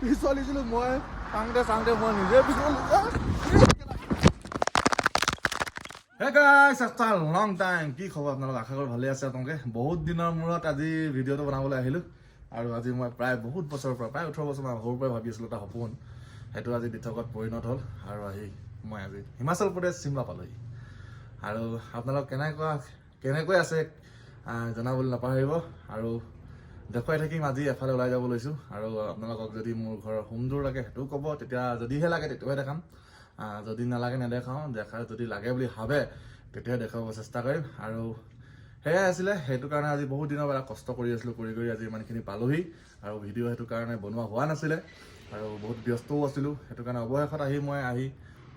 পিছলিছিলোঁ মই চাওঁতে চাওঁতে মই নিজে পিছলিছোঁ। হে গাইছ, আফটাৰ লং টাইম কি খবৰ আপোনালোক? আশা কৰোঁ ভালে আছে আপোনালোকে। বহুত দিনৰ মূৰত আজি ভিডিঅ'টো বনাবলৈ আহিলোঁ আৰু আজি মই প্ৰায় বহুত বছৰৰ পৰা প্ৰায় 18 বছৰমান সৰুৰ পৰাই ভাবি আছিলোঁ এটা সপোন, সেইটো আজি দিঠকত পৰিণত হ'ল আৰু আহি মই আজি হিমাচল প্ৰদেশ চিমলা পালোঁহি। আৰু আপোনালোক কেনেকৈ আছে জনাবলৈ নাপাহৰিব আৰু দেখুৱাই থাকিম। আজি এফালে ওলাই যাব লৈছোঁ আৰু আপোনালোকক যদি মোৰ ঘৰৰ হোম টুৰ লাগে সেইটোও ক'ব, তেতিয়া যদিহে লাগে তেতিয়াহে দেখাম, যদি নালাগে নেদেখাওঁ। যদি লাগে বুলি ভাবে তেতিয়াহে দেখুৱাব চেষ্টা কৰিম। আৰু সেয়াই আছিলে, সেইটো কাৰণে আজি বহুত দিনৰ পৰা কষ্ট কৰি আছিলোঁ, কৰি আজি ইমানখিনি পালোহি আৰু ভিডিঅ' সেইটো কাৰণে বনোৱা হোৱা নাছিলে আৰু বহুত ব্যস্তও আছিলোঁ। সেইটো কাৰণে অৱশেষত মই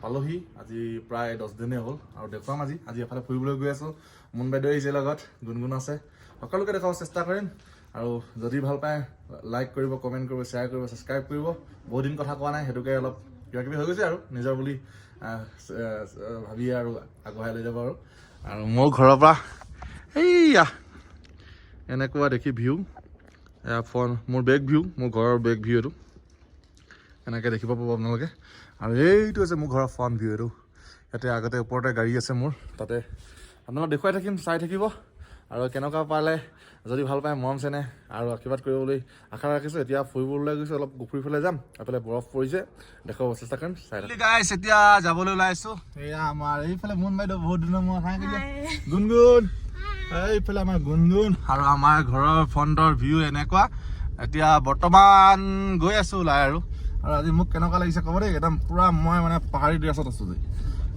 পালোহি। আজি প্ৰায় 10 দিনেই হ'ল আৰু দেখুৱাম আজি এফালে ফুৰিবলৈ গৈ আছোঁ। মুন বাইদেউ আহিছে লগত, গুণগুণ আছে, সকলোকে দেখাব চেষ্টা কৰিম। আৰু যদি ভাল পায় লাইক কৰিব, কমেণ্ট কৰিব, শ্বেয়াৰ কৰিব, ছাবস্ক্ৰাইব কৰিব। বহুত দিন কথা কোৱা নাই, সেইটোকে অলপ কিবাকিবি হৈ গৈছে আৰু নিজৰ বুলি ভাবিয়ে আৰু আগবঢ়াই লৈ যাব। আৰু মোৰ ঘৰৰ পৰা এইয়া এনেকুৱা দেখি ভিউ, মোৰ বেক ভিউ, মোৰ ঘৰৰ বেক ভিউ এইটো এনেকৈ দেখিব পাব আপোনালোকে। আৰু এইটো হৈছে মোৰ ঘৰৰ ফ্ৰণ্ট ভিউ। এইটো ইয়াতে আগতে ওপৰতে গাড়ী আছে মোৰ, তাতে আপোনালোক দেখুৱাই থাকিম, চাই থাকিব। আৰু কেনেকুৱা পালে যদি ভাল পায় মৰম চেনেহ আৰু আশীৰ্বাদ কৰিবলৈ আশা ৰাখিছোঁ। এতিয়া ফুৰিবলৈ গৈছোঁ, অলপ পুখুৰী ফালে যাম, এইফালে বৰফ পৰিছে, দেখুৱাব চেষ্টা কৰিম। চাই গাইছ, এতিয়া যাবলৈ ওলাইছোঁ। এয়া আমাৰ এইফালে মুন বাইদেউ, বহুত দিনৰ মূৰত গুণগুণ, এইফালে আমাৰ গুণগুণ আৰু আমাৰ ঘৰৰ ফ্ৰণ্টৰ ভিউ এনেকুৱা। এতিয়া বৰ্তমান গৈ আছোঁ ওলাই আৰু আজি মোক কেনেকুৱা লাগিছে ক'ব দেই। একদম পূৰা মই মানে পাহাৰী ড্ৰেছত আছোঁ যে,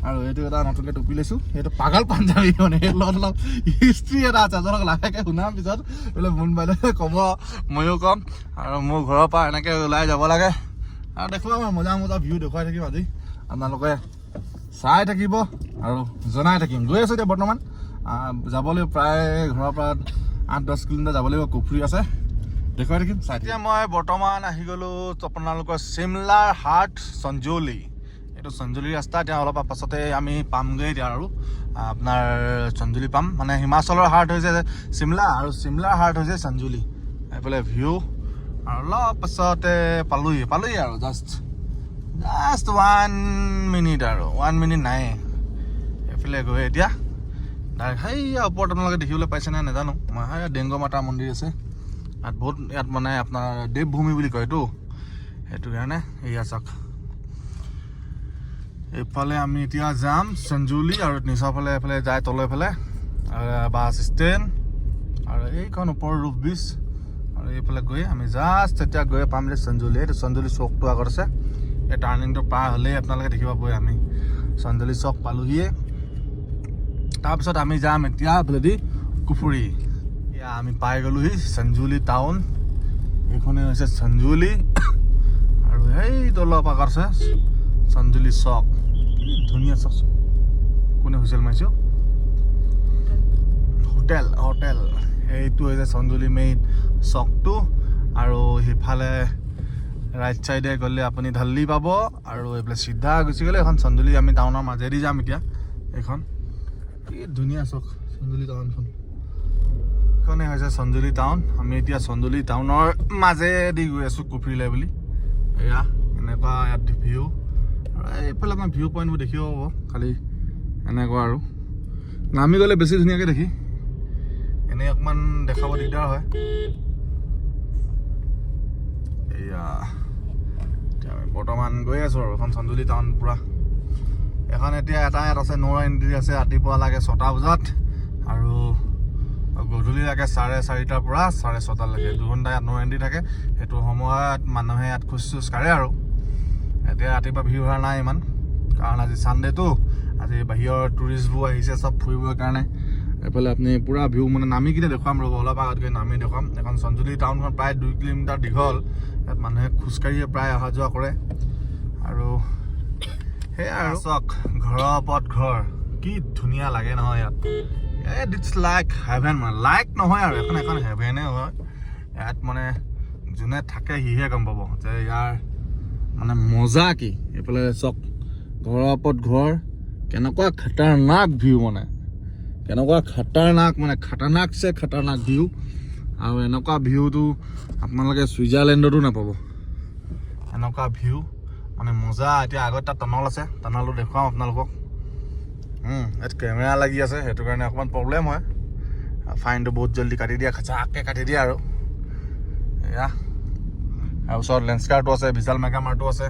আৰু এইটো এটা নতুনকৈ টুপি লৈছোঁ, সেইটো পাগল পাঞ্জাবী, মানে সেইটো লগত অলপ হিষ্ট্ৰী এটা আছে, ধৰক লাহেকৈ শুনাম পিছত বোলে মুন বাইদেৱে ক'ব, ময়ো ক'ম। আৰু মোৰ ঘৰৰ পৰা এনেকৈ ওলাই যাব লাগে আৰু দেখুৱাম আৰু মজা ভিউ দেখুৱাই থাকিম। আজি আপোনালোকে চাই থাকিব আৰু জনাই থাকিম। গৈ আছোঁ এতিয়া বৰ্তমান যাবলৈ প্ৰায় ঘৰৰ পৰা 8-10 কিলোমিটাৰ যাব লাগিব, কুফৰি আছে, দেখুৱাই থাকিম, চাই। এতিয়া মই বৰ্তমান আহি গ'লোঁ আপোনালোকৰ চিমলাৰ হাট সঞ্জৌলি। এইটো সঞ্জৌলি ৰাস্তা। এতিয়া অলপ পাছতে আমি পামগৈ এতিয়া আৰু আপোনাৰ সঞ্জৌলি পাম। মানে হিমাচলৰ হাট হৈছে চিমলা আৰু চিমলাৰ হাট হৈছে সঞ্জৌলি। এইফালে ভিউ আৰু অলপ পাছতে পালোহি আৰু জাষ্ট 1 মিনিট আৰু 1 মিনিট নাই। এইফালে গৈ এতিয়া ডাইৰেক্ট সেইয়া ওপৰত আপোনালোকে দেখিবলৈ পাইছেনে নাজানো মই, ডেংগু মাতা মন্দিৰ আছে ইয়াত মানে আপোনাৰ দেৱভূমি বুলি কয় এইটো, সেইটো কাৰণে এয়া চাওক। এইফালে আমি এতিয়া যাম সঞ্জৌলি আৰু নিচৰ ফালে এইফালে যায় তলৰ ফালে বাছ ষ্টেণ্ড আৰু এইখন ওপৰৰ ৰুফ ব্ৰিজ। আৰু এইফালে গৈ আমি জাষ্ট এতিয়া গৈ পাম যে সঞ্জৌলি। এইটো সঞ্জৌলি চকটো আগত আছে, এই টাৰ্ণিংটো পাৰ হ'লেই আপোনালোকে দেখিব পাবই আমি সঞ্জৌলি চক পালোহিয়ে। তাৰপিছত আমি যাম এতিয়া এইফালেদি কুফৰি। এয়া আমি পাই গ'লোহি সঞ্জৌলি টাউন। এইখনে হৈছে সঞ্জৌলি আৰু সেই তলৰ আগত আছে সঞ্জৌলি চক। ধুনীয়া চক, কোনে হুইচেল মাৰিছোঁ? হোটেল এইটো হৈছে সঞ্জৌলি মেইন চকটো। আৰু সেইফালে ৰাইট চাইডে গ'লে আপুনি ঢালি পাব আৰু এইফালে চিধা গুচি গ'লে এখন সঞ্জৌলি। আমি টাউনৰ মাজেদি যাম এতিয়া। এইখন কি ধুনীয়া চক, সঞ্জৌলি টাউনখন। এইখনে হৈছে সঞ্জৌলি টাউন। আমি এতিয়া সঞ্জৌলি টাউনৰ মাজেদি গৈ আছোঁ কুফৰিলৈ বুলি। এয়া এনেকুৱা ইয়াত ভিউ, আৰু এইফালে আপোনাৰ ভিউ পইণ্টবোৰ দেখিব পাব, খালি এনেকুৱা আৰু নামি গ'লে বেছি ধুনীয়াকৈ দেখি, এনেই অকণমান দেখাব দিগদাৰ হয়। এয়া এতিয়া আমি বৰ্তমান গৈ আছোঁ আৰু এখন সঞ্জৌলি টাউন পূৰা। এখন এতিয়া ইয়াত আছে ন' এণ্ট্ৰি আছে, ৰাতিপুৱা লাগে 6টা বজাত আৰু গধূলি লাগে 4:30 পৰা 6:30লৈকে, 2 ঘণ্টা ইয়াত ন' এণ্ট্ৰি থাকে। সেইটো সময়ত মানুহে ইয়াত খোজ কাঢ়ে আৰু এতিয়া ৰাতিপুৱা ভিৰ হোৱা নাই ইমান, কাৰণ আজি ছানডে'টো, আজি বাহিৰৰ টুৰিষ্টবোৰ আহিছে চব ফুৰিবৰ কাৰণে। এইফালে আপুনি পূৰা ভিউ মানে নামি কিনে দেখুৱাম, ৰ'ব অলপ আগত গৈ নামি দেখুৱাম। এখন সঞ্জৌলি টাউনখন প্ৰায় 2 কিলোমিটাৰ দীঘল, ইয়াত মানুহে খোজকাঢ়িয়ে প্ৰায় অহা যোৱা কৰে। আৰু সেয়া আৰু চাওক, ঘৰৰ ওপৰত ঘৰ, কি ধুনীয়া লাগে নহয় ইয়াত। ইটছ লাইক হেভেন, মানে লাইক নহয় আৰু এখন হেভেনে হয় ইয়াত। মানে যোনে থাকে সিহে গম পাব যে ইয়াৰ মানে মজা কি। এইফালে চাওক, ঘৰৰ ওপৰত ঘৰ, কেনেকুৱা খাতাৰনাক ভিউ, মানে কেনেকুৱা খাতাৰনাক, মানে খাতাৰনাক ভিউ। আৰু এনেকুৱা ভিউটো আপোনালোকে ছুইজাৰলেণ্ডতো নাপাব। এনেকুৱা ভিউ মানে মজা এতিয়া আগত এটা টানেল আছে টানেলটো দেখুৱাম আপোনালোকক ইয়াত কেমেৰা লাগি আছে সেইটো কাৰণে অকণমান প্ৰব্লেম হয় ফাইনটো বহুত জলদি কাটি দিয়ে খাচাকৈ কাটি দিয়ে আৰু এয়া আৰু ওচৰত লেন্সকাৰ্টো আছে বিশাল মেগামাৰ্টো আছে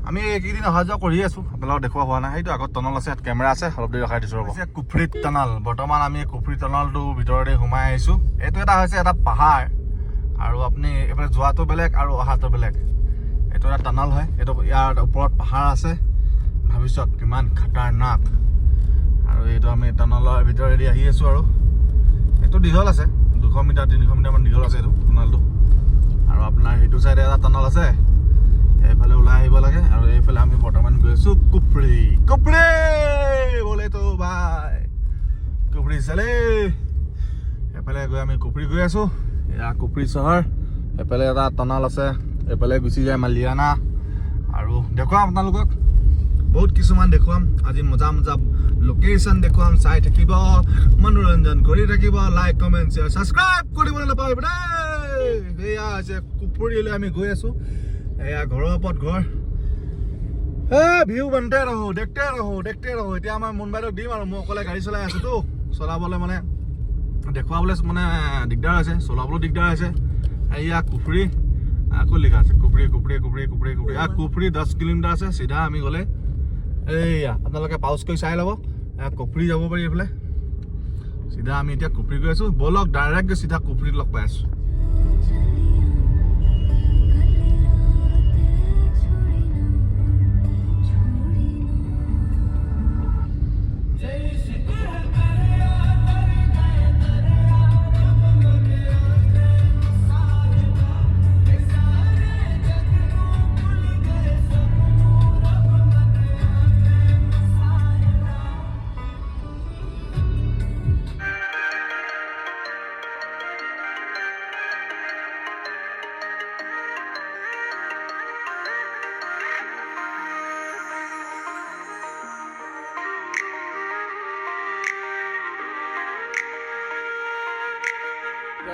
আমি এইকেইদিন অহা যোৱা কৰি আছোঁ আপোনালোকক দেখুওৱা হোৱা নাই সেইটো আগত টানেল আছে ইয়াত কেমেৰা আছে অলপ দেৰি ৰখাই দিছোঁ ৰ'ব কুফ্ৰিত টানেল বৰ্তমান আমি কুফ্ৰিত টানেলটো ভিতৰতে সোমাই আহিছোঁ এইটো এটা হৈছে এটা পাহাৰ আৰু আপুনি এইফালে যোৱাটো বেলেগ আৰু অহাটো বেলেগ এইটো এটা টানেল হয় এইটো ইয়াৰ ওপৰত পাহাৰ আছে ভৱিষ্যত কিমান খাটাৰনাক আৰু এইটো আমি টানেলৰ ভিতৰেদি আহি আছোঁ আৰু এইটো দীঘল আছে 200 মিটাৰ 300 মিটাৰমান দীঘল আছে এইটো টানেলটো আৰু আপোনাৰ সেইটো চাইডে এটা টানেল আছে এইফালে ওলাই আহিব লাগে আৰু এইফালে আমি বৰ্তমান গৈ আছোঁ কুফ্ৰি বোলে তো ভাই কুফ্ৰি চালে এইফালে গৈ আমি কুফ্ৰি গৈ আছোঁ এয়া কুফ্ৰি চহৰ এইফালে এটা টানেল আছে এইফালে গুচি যায় মালিয়ানা আৰু দেখুৱাম আপোনালোকক বহুত কিছুমান দেখুৱাম আজি মজা মজা লোকেশ্যন দেখুৱাম চাই থাকিব মনোৰঞ্জন কৰি থাকিব লাইক কমেণ্ট শ্বেয়াৰ ছাবস্ক্ৰাইব কৰিবলৈ নাপাহৰিব দেই এয়া হৈছে কুফ্ৰিলৈ আমি গৈ আছোঁ এয়া ঘৰৰ ওপৰত ঘৰ ভিউ বনতে ৰহো দেখতে ৰহো এতিয়া আমাৰ মুম্বাইক দিম আৰু মই অকলে গাড়ী চলাই আছোঁতো চলাবলৈ মানে দেখুৱাবলৈ মানে দিগদাৰ হৈছে চলাবলৈ দিগদাৰ হৈছে এয়া কুফ্ৰি আকৌ লিখা আছে কুফ্ৰি কুফ্ৰি 10 কিলোমিটাৰ আছে চিধা আমি গ'লে এইয়া আপোনালোকে পাউচ কৰি চাই ল'ব কুফ্ৰি যাব পাৰি এইফালে চিধা আমি এতিয়া কুফ্ৰি গৈ আছোঁ ব'লক ডাইৰেক্ট গৈ চিধা কুফ্ৰিত লগ পাই আছোঁ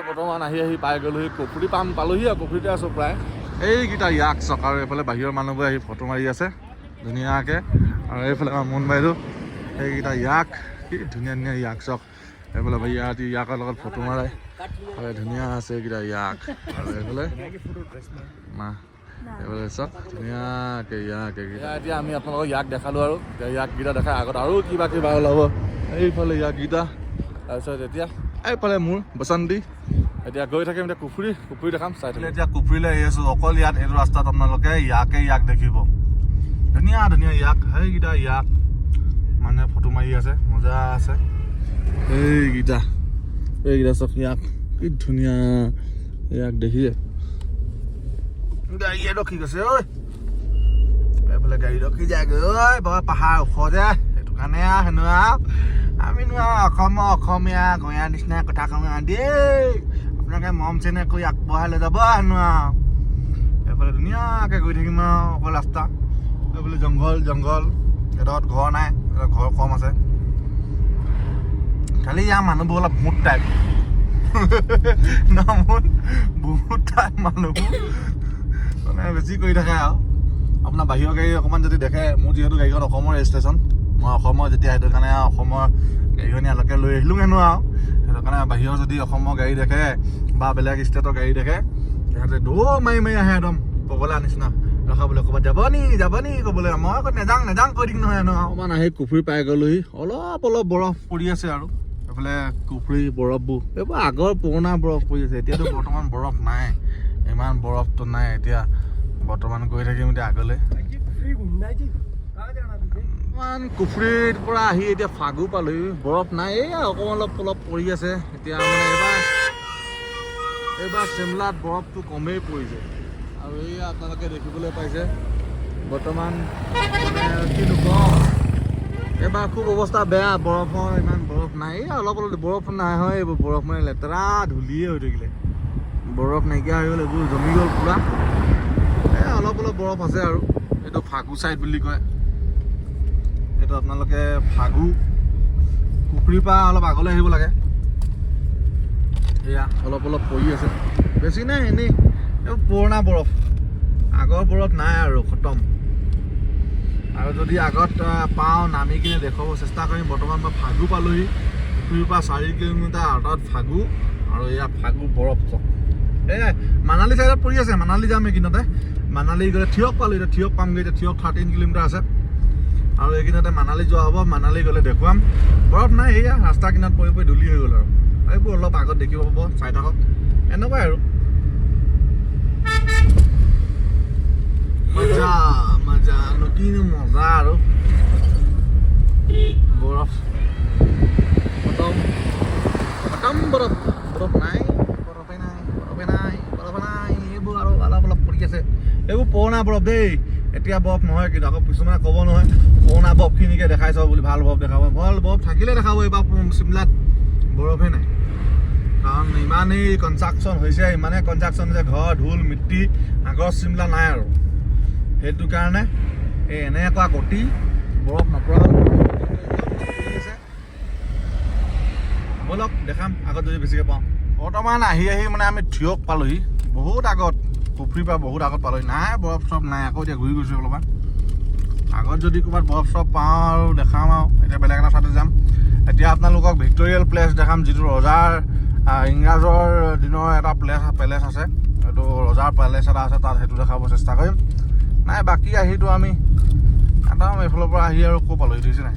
বৰ্তমান আহি পাই গ'লোহি কুফ্ৰি পালোহি আৰু কুফ্ৰিতে আছোঁ প্ৰায় এইকেইটা ইয়াক চক আৰু এইফালে বাহিৰৰ মানুহবোৰে আহি ফটো মাৰি আছে ধুনীয়াকৈ আৰু এইফালে আমাৰ মুম্বাইটো সেইকেইটা ইয়াক কি ধুনীয়া ইয়াক চক এইফালে ইয়াকৰ লগত ফটো মাৰাই ধুনীয়া আছে এইকেইটা ইয়াক আৰু এইফালে এইফালে চক ধুনীয়াকৈ ইয়াক এতিয়া আমি আপোনালোকক ইয়াক দেখালোঁ আৰু ইয়াককেইটা দেখাই আগত আৰু কিবা ওলাব এইফালে ইয়াককেইটা তাৰপিছত এতিয়া এইফালে মোৰ বসন্তি এতিয়া গৈ থাকিম এতিয়া কুফ্ৰি দেখাম চাই থাকিলে এতিয়া কুফ্ৰিলৈ আহি আছোঁ অকল ইয়াত এইটো ৰাস্তাত আপোনালোকে ইয়াক দেখিব ধুনীয়া ইয়াক সেইকেইটা ইয়াক মানে ফটো মাৰি আছে মজা আছে এইকেইটা চক ইয়াক কি ধুনীয়া ইয়াক দেখিছে গাড়ী ৰখি গৈছে ঐ এইফালে গাড়ী ৰখি যায়গৈ ঐ বৰ পাহাৰ ওখ যে সেইটো কাৰণে হেনো আমি অসমীয়া গঞাৰ নিচিনা কথা কওঁ দেই আপোনালোকে মৰম চেনেহ কৰি আগবঢ়াই লৈ যাব হেনো এইফালে ধুনীয়াকৈ গৈ থাকিম আৰু অকল ৰাস্তা এইফালে জংঘল এডোখৰত ঘৰ নাই ঘৰ কম আছে খালি ইয়াৰ মানুহবোৰ অলপ ভূত টাইপ বহুত টাইপ মানুহবোৰ মানে বেছি কৰি থাকে আৰু আপোনাৰ বাহিৰৰ গাড়ী অকণমান যদি দেখে মোৰ যিহেতু গাড়ীখন অসমৰ ৰেজিষ্ট্ৰেশ্যন মই অসমৰ যেতিয়া সেইটো কাৰণে অসমৰ গাড়ীখন ইয়ালৈকে লৈ আহিলোঁ হেনো আৰু সেইটো কাৰণে বাহিৰৰ যদি অসমৰ গাড়ী দেখে বা বেলেগ ষ্টেটৰ গাড়ী দেখে সিহঁতে দৌৰ মাৰি আহে একদম পগলা নিচিনা ৰখাবলৈ ক'ৰবাত যাব নি ক'বলৈ মই আকৌ নেযাং কৈ দিম নহয় হেনো অকণমান আহি কুফ্ৰি পাই গ'লোহি অলপ বৰফ পৰি আছে আৰু এইফালে কুফ্ৰি বৰফবোৰ এইবোৰ আগৰ পুৰণা বৰফ পৰি আছে এতিয়াতো বৰ্তমান বৰফ নাই ইমান বৰফটো নাই এতিয়া বৰ্তমান গৈ থাকিম এতিয়া আগলৈ কুফ্ৰিৰ পৰা আহি এতিয়া ফাগু পালোহি বৰফ নাই এয়া অকণমান অলপ পৰি আছে এতিয়া মানে এইবাৰ চিমলাত বৰফটো কমেই পৰিছে আৰু এয়া আপোনালোকে দেখিবলৈ পাইছে বৰ্তমান মানে কিনো কম এইবাৰ খুব অৱস্থা বেয়া বৰফৰ ইমান বৰফ নাই অলপ বৰফ নাই হয় এইবোৰ বৰফ মানে লেতেৰা ধূলিয়ে হৈ থাকিলে বৰফ নাইকিয়া হৈ গ'ল এইবোৰ জমি গ'ল পূৰা অলপ বৰফ আছে আৰু এইটো ফাগু চাইড বুলি কয় এইটো আপোনালোকে ফাগু কুফ্ৰিৰ পৰা অলপ আগলৈ আহিব লাগে এয়া অলপ পৰি আছে বেছি নাই এনেই এইবোৰ পুৰণা বৰফ আগৰ বৰফ নাই আৰু খতম আৰু যদি আগত পাওঁ নামি কিনে দেখুৱাব চেষ্টা কৰিম বৰ্তমান মই ফাগু পালোহি পুখুৰীৰ পৰা 4 কিলোমিটাৰ আঁতৰত ফাগু আৰু এয়া ফাগু বৰফ চক এয়াই মানালী চাইডত পৰি আছে মানালী যাম এইকেইদিনতে মানালী গ'লে থিয়ক পালোঁ এতিয়া থিয়ক পামগৈ এতিয়া থিয়ক 13 কিলোমিটাৰ আছে আৰু এইকেইদিনতে মানালী যোৱা হ'ব মানালী গ'লে দেখুৱাম বৰফ নাই এয়া ৰাস্তা কিনাৰত পৰি পৰি ধূলি হৈ গ'ল আৰু এইবোৰ অলপ আগত দেখিব পাব চাই থাকক এনেকুৱাই আৰু মজা মজা কিনো মজা আৰু বৰফ খতম খতম বৰফ বৰফ নাই বৰফে নাই বৰফে নাই বৰফে নাই এইবোৰ আৰু অলপ অলপ পৰি আছে এইবোৰ পুৰণা বৰফ দেই এতিয়া বৰফ নহয় কিন্তু আকৌ কিছুমানে ক'ব নহয় পুৰণা বৰফখিনিকে দেখাইছ বুলি ভাল বৰফ দেখাব ভাল বৰফ থাকিলে দেখাব এইবাৰ চিমলাত বৰফে নাই কাৰণ ইমানেই কনষ্ট্ৰাকশ্যন হৈছে ইমানেই কনষ্ট্ৰাকশ্যন হৈছে ঘৰ ঢোল মিট্টি আগৰ চিমলা নাই আৰু সেইটো কাৰণে এই এনেকুৱা গতি বৰফ নপৰা ব'লক দেখাম আগত যদি বেছিকৈ পাওঁ বৰ্তমান আহি মানে আমি থিয়ক পালোহি বহুত আগত পুখুৰীৰ পৰা বহুত আগত পালোহি নাই বৰফ চৰফ নাই আকৌ এতিয়া ঘূৰি গৈছোঁ অলপমান আগত যদি ক'ৰবাত বৰফ চৰফ পাওঁ আৰু দেখাম আৰু এতিয়া বেলেগ এটা ঠাইতে যাম এতিয়া আপোনালোকক ভিক্টৰিয়েল প্লেচ দেখাম যিটো ৰজাৰ ইংৰাজৰ দিনৰ এটা পেলেচ আছে এইটো ৰজাৰ পেলেচ এটা আছে তাত সেইটো দেখাব চেষ্টা কৰিম নাই বাকী আহিতো আমি একদম এইফালৰ পৰা আহি আৰু ক'ৰ পালোহি দেখিছে নাই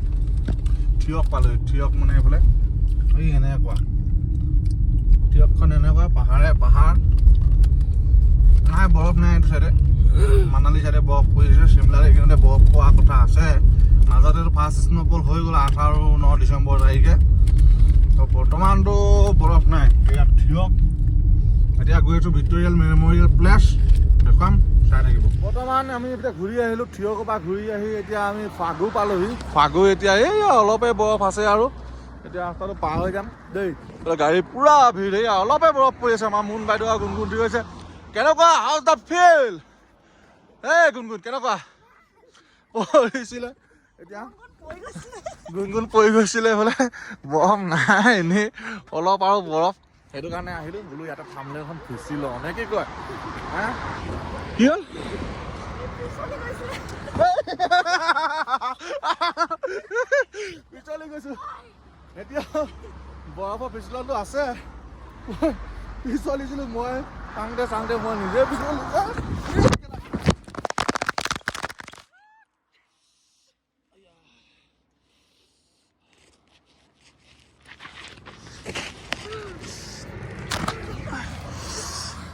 থিয়ক পালোহি থিয়ক মানে এইফালে এই এনেকুৱা থিয়কখন এনেকুৱা পাহাৰে পাহাৰ নাই বৰফ নাই এইটো চাইডে মানালী চাইডে বৰফ পৰিছে চিমলাত এইখিনিতে বৰফ পোৱা কথা আছে মাজতেতো ফাৰ্ষ্ট স্ন'ফল হৈ গ'ল 8 আৰু 9 ডিচেম্বৰ তাৰিখে তো বৰ্তমানতো বৰফ নাই ইয়াত থিয়ক এতিয়া গৈ আছোঁ ভিক্টৰিয়েল মেমৰিয়েল প্লেচ দেখুৱাম চাই থাকিব বৰ্তমান আমি এতিয়া ঘূৰি আহিলোঁ থিয়কৰ পৰা ঘূৰি আহি এতিয়া আমি ফাগু পালোহি ফাগু এতিয়া এই অলপে বৰফ আছে আৰু এতিয়া ৰাস্তাটো পাৰ হৈ যাম দেই গাড়ী পুৰা ভিৰ এই অলপে বৰফ পৰি আছে আমাৰ মুন বাইদেউ আৰু গুণগুণ ঠিক হৈছে কেনেকুৱা হাউজ দ্য ফিল এই গুণগুণ কেনেকুৱা পৰিছিলে এতিয়া গুণগুণ পৰি গৈছিলে বোলে বৰফ নাই এনেই অলপ আৰু বৰফ সেইটো কাৰণে আহিলোঁ বোলো ইয়াতে থামলে এখন খুচি লওঁ নে কি কয় হা কি হ'ল পিছলি গৈছোঁ এতিয়া বৰফৰ পিছলটো আছে পিছলিছিলোঁ মই চাওঁতে মই নিজে পিছলিছোঁ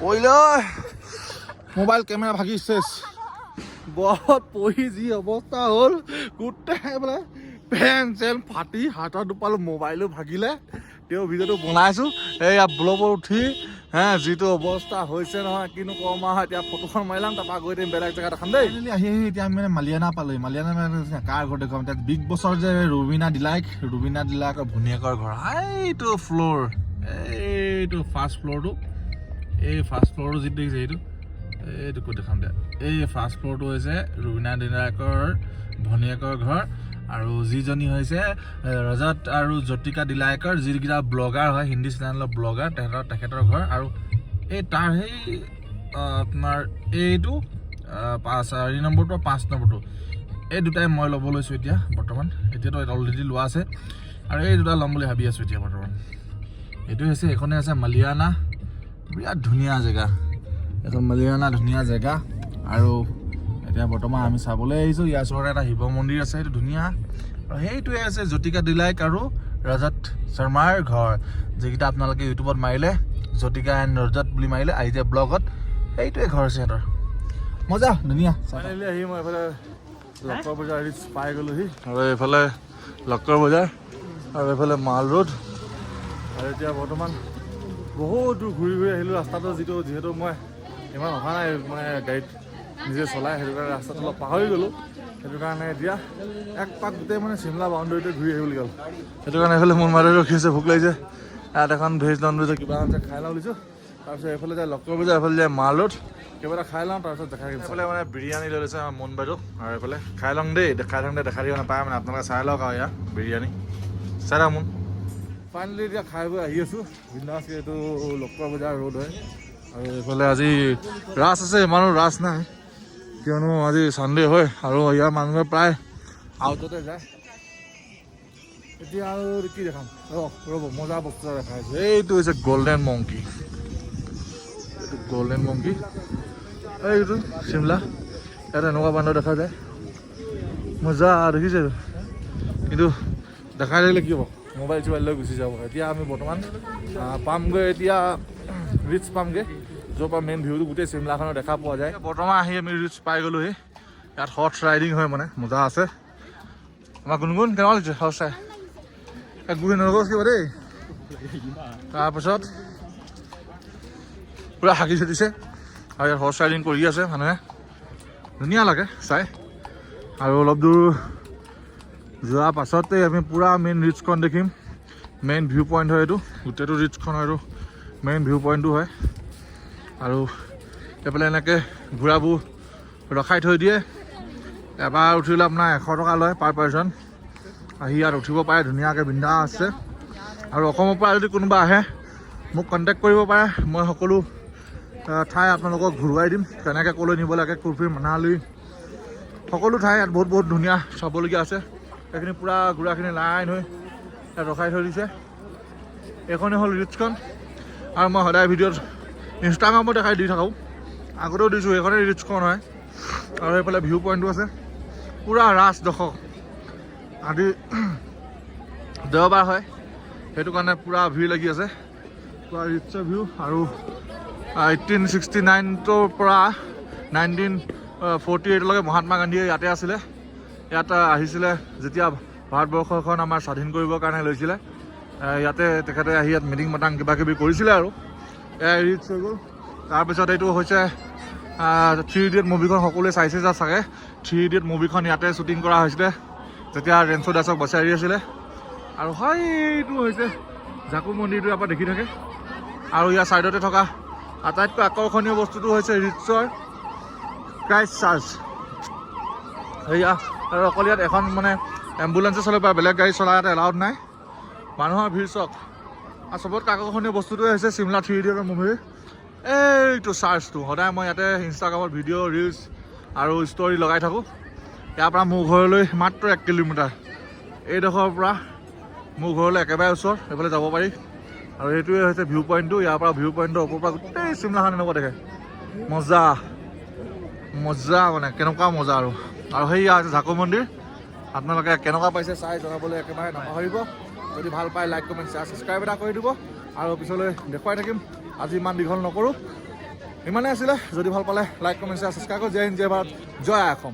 পৰিলৈ মোবাইল কেমেৰা ভাগি চেছ বৰফত পৰি যি অৱস্থা হ'ল গোটেই বোলে পেন চেন ফাটি হাতত দুপালো মোবাইলো ভাগিলে তেওঁ ভিডিঅ'টো বনাইছোঁ এইয়া ব্লগত উঠি যিটো অৱস্থা হৈছে নহয় কিনো কম আৰু এতিয়া ফটোখন মাৰিলাম তাৰপৰা গৈ দিম বেলেগ জেগাত এখন দেই আহি এতিয়া আমি মানে মালিয়ানা পালোহি মালিয়ানা কাৰ ঘৰ দেখুৱাম এতিয়া বিগ বছৰ যে ৰুবিনা ডিলাইকৰ ভনীয়েকৰ ঘৰ এইটো ফ্ল'ৰ এইটো ফাৰ্ষ্ট ফ্ল'ৰটো এই ফাৰ্ষ্ট ফ্ল'ৰটো যিটো দেখিছে এইটো ক'ত দেখাম দিয়া এই ফাৰ্ষ্ট ফ্ল'ৰটো হৈছে ৰুবিনা ডিলাইকৰ ভনীয়েকৰ ঘৰ আৰু যিজনী হৈছে ৰজত আৰু জ্যোতিকা ডিলাইকৰ যিকেইটা ব্লগাৰ হয় হিন্দী চেনেলৰ ব্লগাৰ তেখেতৰ ঘৰ আৰু এই তাৰ সেই আপোনাৰ এইটো 4 নম্বৰটো 5 নম্বৰটো এই দুটাই মই ল'ব লৈছোঁ এতিয়া বৰ্তমান এতিয়াতো অলৰেডি লোৱা আছে আৰু এই দুটা ল'ম বুলি ভাবি আছোঁ এতিয়া বৰ্তমান এইটো হৈছে এইখনে আছে মালিয়ানা বিৰাট ধুনীয়া জেগা এখন মালিয়ানা ধুনীয়া জেগা আৰু এতিয়া বৰ্তমান আমি চাবলৈ আহিছোঁ ইয়াৰ ওচৰতে এটা শিৱ মন্দিৰ আছে সেইটো ধুনীয়া আৰু সেইটোৱে আছে জ্যোতিকা ডিলাইক আৰু ৰজত শৰ্মাৰ ঘৰ যিকেইটা আপোনালোকে ইউটিউবত মাৰিলে জ্যোতিকা এণ্ড ৰজত বুলি মাৰিলে আহি যায় ব্লগত সেইটোৱে ঘৰ আছে সিহঁতৰ মজা ধুনীয়া ফাইনেলি আহি মই এইফালে লক্কৰ বজাৰ পাই গ'লোহি আৰু এইফালে লক্কৰ বজাৰ আৰু এইফালে মাল ৰোড আৰু এতিয়া বৰ্তমান বহুত দূৰ ঘূৰি আহিলোঁ ৰাস্তাটো যিহেতু মই ইমান অহা নাই মানে গাড়ীত নিজে চলাই সেইটো কাৰণে ৰাস্তাটো অলপ পাহৰি গ'লোঁ সেইটো কাৰণে এতিয়া এক পাক গোটেই মানে চিমলা বাউণ্ডেৰীতে ঘূৰি আহিবলৈ গ'ল সেইটো কাৰণে এইফালে মোৰ মাৰি ৰখি আছে ভোক লাগিছে ইয়াত এখন ভেজ নন ভেজ কিবা এটা খাই লওঁ বুলিছোঁ তাৰপিছত এইফালে যায় লক্কৰ বজাৰ এইফালে যায় মাল ৰোড কিবা এটা খাই লওঁ তাৰপিছত দেখাই দিম এইফালে মানে বিৰিয়ানী লৈ লৈছে আমাৰ মন বাইদেউ আৰু এইফালে খাই লওঁ দেই দেখাই থাকোঁতে দেখা দিব নাপায় মানে আপোনালোকে চাই লওক আৰু ইয়াৰ বিৰিয়ানী চাই লওক মোন ফাইনেলি এতিয়া খাই বৈ আহি আছোঁ বিন্দাছ এইটো লক্কৰ বজাৰ ৰোড হয় আৰু এইফালে আজি ৰাস আছে ইমানো ৰাস নাই কিয়নো আজি চানডে হয় আৰু ইয়াৰ মানুহে প্ৰায় আউটতে যায় এতিয়া আৰু কি দেখাম ৰ'ব মজা বস্তু এটা দেখাইছোঁ এইটো হৈছে গল্ডেন মংকি এইটো চিমলা ইয়াত এনেকুৱা বান্দৰ দেখা যায় মজা দেখিছে কিন্তু দেখাই থাকিলে কি হ'ব মোবাইল চোবাইল লৈ গুচি যাব এতিয়া আমি বৰ্তমান পামগৈ এতিয়া ৰিচ পামগৈ য'ৰ পৰা মেইন ভিউটো গোটেই চিমলাখনৰ দেখা পোৱা যায় বৰ্তমান আহি আমি ৰিচ পাই গ'লোহি ইয়াত হৰ্চ ৰাইডিং হয় মানে মজা আছে আমাৰ গুণগুণ কেনেকুৱা লাগিছে হৰ্চ ৰাইড গুৰি নলগছ কিবা দেই তাৰপিছত পূৰা হাগি চটিছে আৰু ইয়াত হৰ্চ ৰাইডিং কৰি আছে মানুহে ধুনীয়া লাগে চাই আৰু অলপ দূৰ যোৱা পাছতে আমি পূৰা মেইন ৰিচখন দেখিম মেইন ভিউ পইণ্ট হয় এইটো গোটেইটো ৰিচখন আৰু মেইন ভিউ পইণ্টটো হয় আৰু এইফালে এনেকৈ ঘোঁৰাবোৰ ৰখাই থৈ দিয়ে এবাৰ উঠিলে আপোনাৰ 100 টকা লয় পাৰ পাৰ্চন আহি ইয়াত উঠিব পাৰে ধুনীয়াকৈ বিন্দাছ আছে আৰু অসমৰ পৰা যদি কোনোবা আহে মোক কণ্টেক্ট কৰিব পাৰে মই সকলো ঠাই আপোনালোকক ঘূৰুৱাই দিম কেনেকৈ ক'লৈ নিব লাগে কুৰ্ফি মানালী সকলো ঠাই ইয়াত বহুত ধুনীয়া চাবলগীয়া আছে এইখিনি পূৰা ঘোঁৰাখিনি লাইন হৈ ইয়াত ৰখাই থৈ দিছে এইখনেই হ'ল ৰিচখন আৰু মই সদায় ভিডিঅ'ত ইনষ্টাগ্ৰামত দেখাই দি থাকোঁ আগতেও দিছোঁ এইখনেই ৰিচখন হয় আৰু এইফালে ভিউ পইণ্টটো আছে পূৰা ৰাছ দৰ্শক আজি দেওবাৰ হয় সেইটো কাৰণে পূৰা ভিৰ লাগি আছে পূৰা ৰিচৰ ভিউ আৰু 1869ৰ পৰা 1948লৈকে মহাত্মা গান্ধীয়ে ইয়াতে আছিলে ইয়াত আহিছিলে যেতিয়া ভাৰতবৰ্ষখন আমাৰ স্বাধীন কৰিবৰ কাৰণে লৈছিলে ইয়াতে তেখেতে আহি ইয়াত মিটিং মাটাং কিবাকিবি কৰিছিলে আৰু এয়া ৰিচ হৈ গ'ল তাৰপিছত এইটো হৈছে 3 ইডিয়ট মুভিখন সকলোৱে চাইছে চাগে 3 ইডিয়ট মুভিখন ইয়াতে শ্বুটিং কৰা হৈছিলে যেতিয়া ৰেঞ্চো দাসক বচাই আছিলে আৰু এইটো হৈছে জাকু মন্দিৰটো ইয়াৰ পৰা দেখি থাকে আৰু ইয়াৰ ছাইডতে থকা আটাইতকৈ আকৰ্ষণীয় বস্তুটো হৈছে ৰিচৰ ক্ৰাইষ্ট চাৰ্চ সেয়া আৰু অকল ইয়াত এখন মানে এম্বুলেঞ্চে চলে বা বেলেগ গাড়ী চলাই ইয়াত এলাউড নাই মানুহৰ ভিৰ চক আৰু চবতকৈ আকৰ্ষণীয় বস্তুটোৱে হৈছে চিমলা 3 ইডিয়টৰ মুভিৰ এইটো চাৰ্চটো সদায় মই ইয়াতে ইনষ্টাগ্ৰামত ভিডিঅ' ৰিলচ আৰু ষ্টৰি লগাই থাকোঁ ইয়াৰ পৰা মোৰ ঘৰলৈ মাত্ৰ 1 কিলোমিটাৰ এইডোখৰৰ পৰা মোৰ ঘৰলৈ একেবাৰে ওচৰ এইফালে যাব পাৰি আৰু এইটোৱে হৈছে ভিউ পইণ্টটো ইয়াৰ পৰা ভিউ পইণ্টৰ ওপৰৰ পৰা গোটেই চিমলাখন এনেকুৱা দেখে মজা মানে কেনেকুৱা মজা আৰু সেয়া হৈছে জাকু মন্দিৰ আপোনালোকে কেনেকুৱা পাইছে চাই জনাবলৈ একেবাৰে নাপাহৰিব যদি ভাল পায় লাইক কমেণ্ট শ্বেয়াৰ ছাবস্ক্ৰাইব এটা কৰি দিব আৰু পিছলৈ দেখুৱাই থাকিম আজি ইমান দীঘল নকৰোঁ ইমানেই আছিলে যদি ভাল পালে লাইক কমেণ্ট শ্বেয়াৰ ছাবস্ক্ৰাইব কৰি জয় হিন্দ জয় ভাৰত জয় অসম